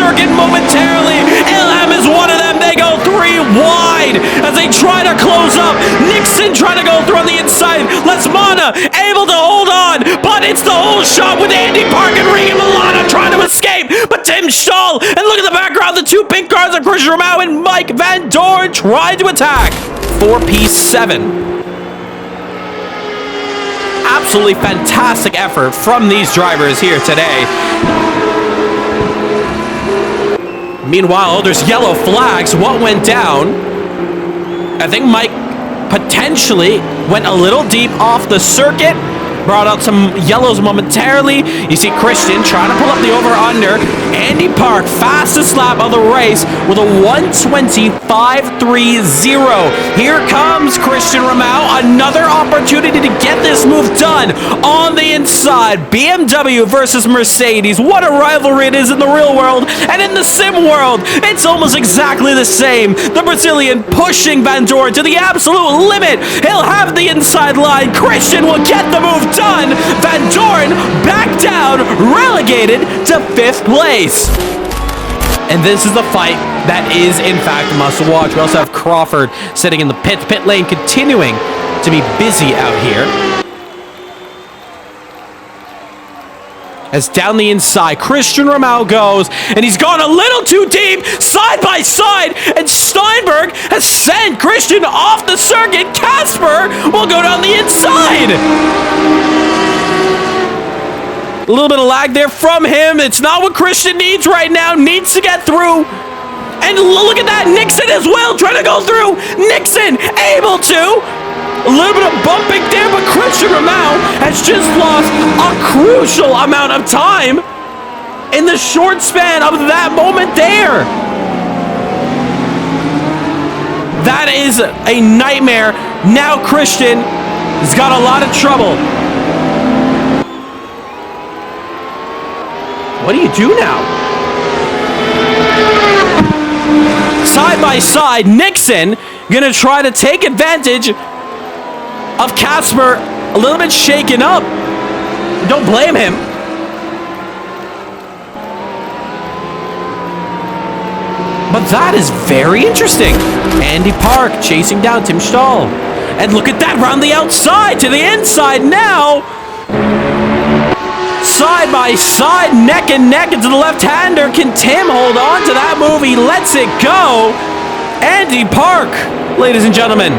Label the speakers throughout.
Speaker 1: circuit momentarily. Ilham is one of them. They go 3 wide as they try to close up. Nixon trying to go through on the inside. Lesmana able to hold on, but it's the whole shot with Andy Park and Regan Milana trying to escape. But Tim Stahl, and look at the background, the 2 pink cars of Christian Romao and Mike Van Dorn trying to attack. 4P7. Absolutely fantastic effort from these drivers here today. Meanwhile, there's yellow flags. What went down? I think Mike potentially went a little deep off the circuit. Brought out some yellows momentarily. You see Christian trying to pull up the over-under. Andy Park, fastest lap of the race with a 1:25.30. Here comes Christian Romao. Another opportunity to get this move done on the inside. BMW versus Mercedes. What a rivalry it is in the real world. And in the sim world, it's almost exactly the same. The Brazilian pushing Van Dorn to the absolute limit. He'll have the inside line. Christian will get the move done. Van Dorn back down, relegated to 5th place. And this is the fight that is, in fact, a must watch. We also have Crawford sitting in the pit lane, continuing to be busy out here. As down the inside, Christian Romao goes, and he's gone a little too deep, side by side, and Steinberg has sent Christian off the circuit. Casper will go down the inside. A little bit of lag there from him. It's not what Christian needs right now. Needs to get through. And look at that. Nixon as well trying to go through. Nixon able to. A little bit of bumping there, but Christian Romao has just lost a crucial amount of time in the short span of that moment there. That is a nightmare. Now Christian has got a lot of trouble. What do you do now? Side by side, Nixon gonna try to take advantage of Casper, a little bit shaken up. Don't blame him. But that is very interesting. Andy Park chasing down Tim Stahl. And look at that, round the outside to the inside now. Side by side, neck and neck into the left-hander. Can Tim hold on to that move? He lets it go. Andy Park, ladies and gentlemen,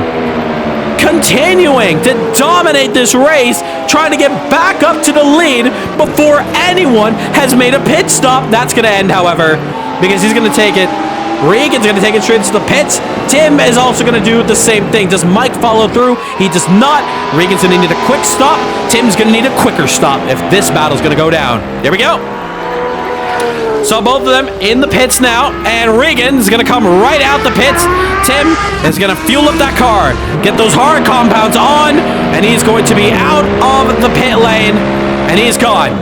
Speaker 1: continuing to dominate this race, trying to get back up to the lead before anyone has made a pit stop. That's going to end, however, because he's going to take it. Regan's going to take it straight to the pits. Tim is also going to do the same thing. Does Mike follow through? He does not. Regan's going to need a quick stop. Tim's going to need a quicker stop if this battle's going to go down. There we go. So both of them in the pits now, and Regan's going to come right out the pits. Tim is going to fuel up that car, get those hard compounds on, and he's going to be out of the pit lane, and he's gone.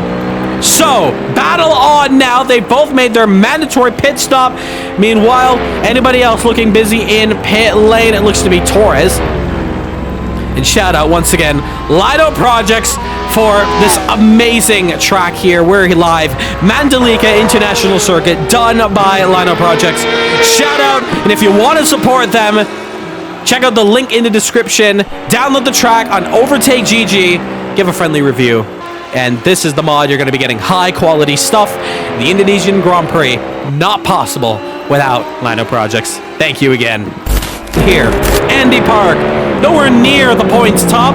Speaker 1: So, battle on now. They both made their mandatory pit stop. Meanwhile, anybody else looking busy in pit lane? It looks to be Torres. And shout out once again, Lando Projects for this amazing track here. We're live. Mandalika International Circuit, done by Lando Projects. Shout out, and if you want to support them, check out the link in the description. Download the track on Overtake GG. Give a friendly review. And this is the mod. You're going to be getting high quality stuff. The Indonesian Grand Prix, not possible without Lando Projects. Thank you again. Here, Andy Park, nowhere near the points top,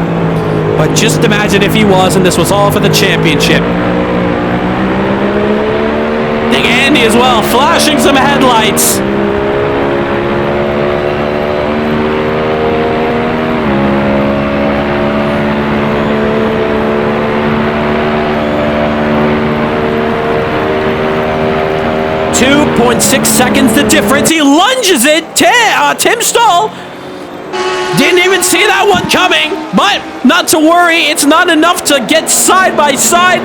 Speaker 1: but just imagine if he was, and this was all for the championship. Big Andy as well, flashing some headlights. .6 seconds the difference. He lunges it. Tim Stahl didn't even see that one coming, but not to worry. It's not enough to get side by side,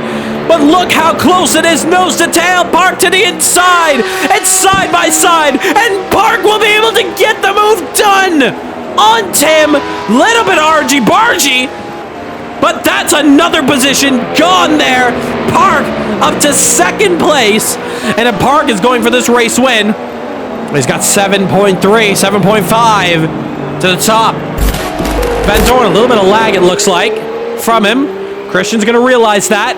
Speaker 1: but look how close it is. Nose to tail. Park to the inside. It's side by side, and Park will be able to get the move done on Tim. Little bit argy-bargy, But that's another position gone there. Park up to second place. And if Park is going for this race win, he's got 7.3, 7.5 to the top. Van Dorn, a little bit of lag, it looks like, from him. Christian's going to realize that.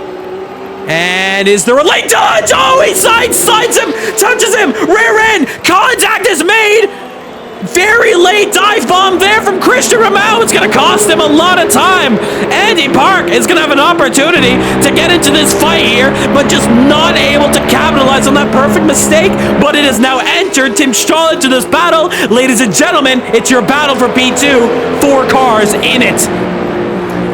Speaker 1: And is there a late dodge? Oh, he slides him, touches him, rear end, contact is made. Very late dive bomb there from Christian Romao. It's going to cost him a lot of time. Andy Park is going to have an opportunity to get into this fight here, but just not able to capitalize on that perfect mistake. But it has now entered Tim Stahl into this battle. Ladies and gentlemen, it's your battle for P2. 4 cars in it.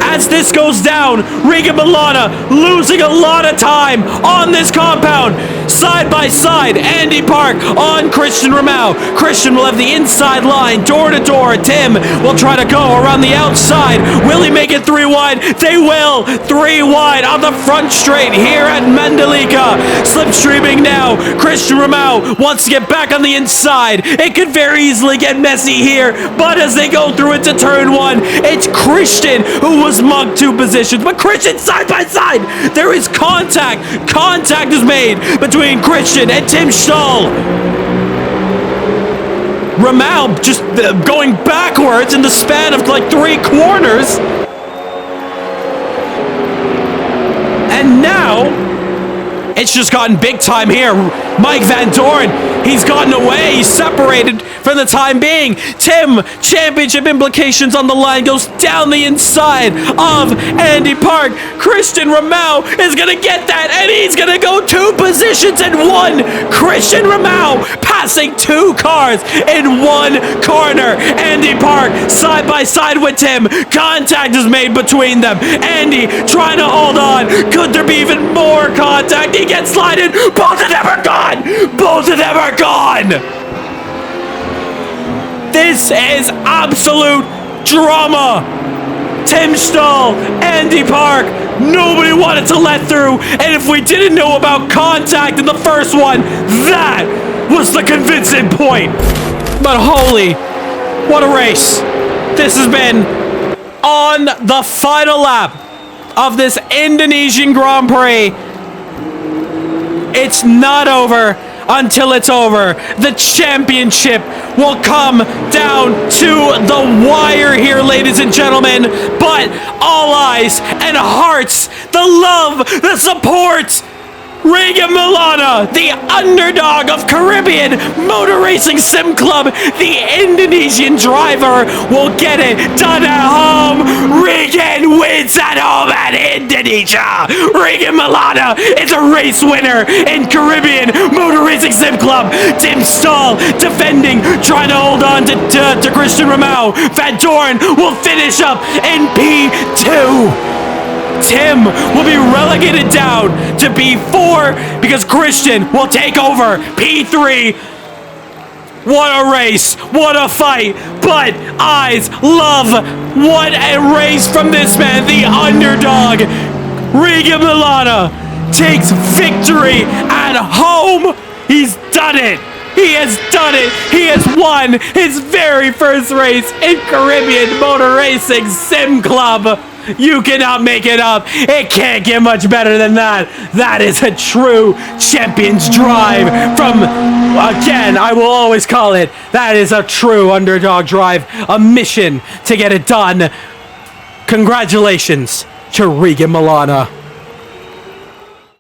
Speaker 1: As this goes down, Regan Milana losing a lot of time on this compound. Side by side, Andy Park on Christian Romao. Christian will have the inside line, door to door. Tim will try to go around the outside. Will he make it 3 wide? They will. 3 wide on the front straight here at Mandalika. Slipstreaming now. Christian Romao wants to get back on the inside. It could very easily get messy here, but as they go through into turn 1, it's Christian who was mugged 2 positions, but Christian side by side. There is contact. Contact is made between Christian and Tim Stahl. Romao just going backwards in the span of like 3 corners. And now it's just gotten big time here. Mike Van Dorn, he's gotten away. He's separated for the time being. Tim, championship implications on the line, goes down the inside of Andy Park. Christian Romao is going to get that, and he's going to go 2 positions in 1. Christian Romao passing 2 cars in 1 corner. Andy Park side by side with Tim. Contact is made between them. Andy trying to hold on. Could there be even more contact? He gets slided. Both of them are gone. Both of them are gone. This is absolute drama. Tim Stahl, Andy Park, nobody wanted to let through. And if we didn't know about contact in the first one, that was the convincing point. But holy, what a race. This has been on the final lap of this Indonesian Grand Prix. It's not over until it's over. The championship will come down to the wire here, ladies and gentlemen. But all eyes and hearts, the love, the support. Regan Milana, the underdog of Caribbean Motor Racing Sim Club, the Indonesian driver, will get it done at home. Regan wins at home at Indonesia. Regan Milana is a race winner in Caribbean Motor Racing Sim Club. Tim Stahl defending, trying to hold on to Christian Romao. Van Dorn will finish up in P2. Tim will be relegated down to P4 because Christian will take over P3. What a race, what a fight, but eyes love, what a race from this man, the underdog. Regan Milana takes victory at home. He's done it. He has done it. He has won his very first race in Caribbean Motor Racing Sim Club. You cannot make it up. It can't get much better than that. That is a true champion's drive from, again, I will always call it, that is a true underdog drive. A mission to get it done. Congratulations to Regan Milana.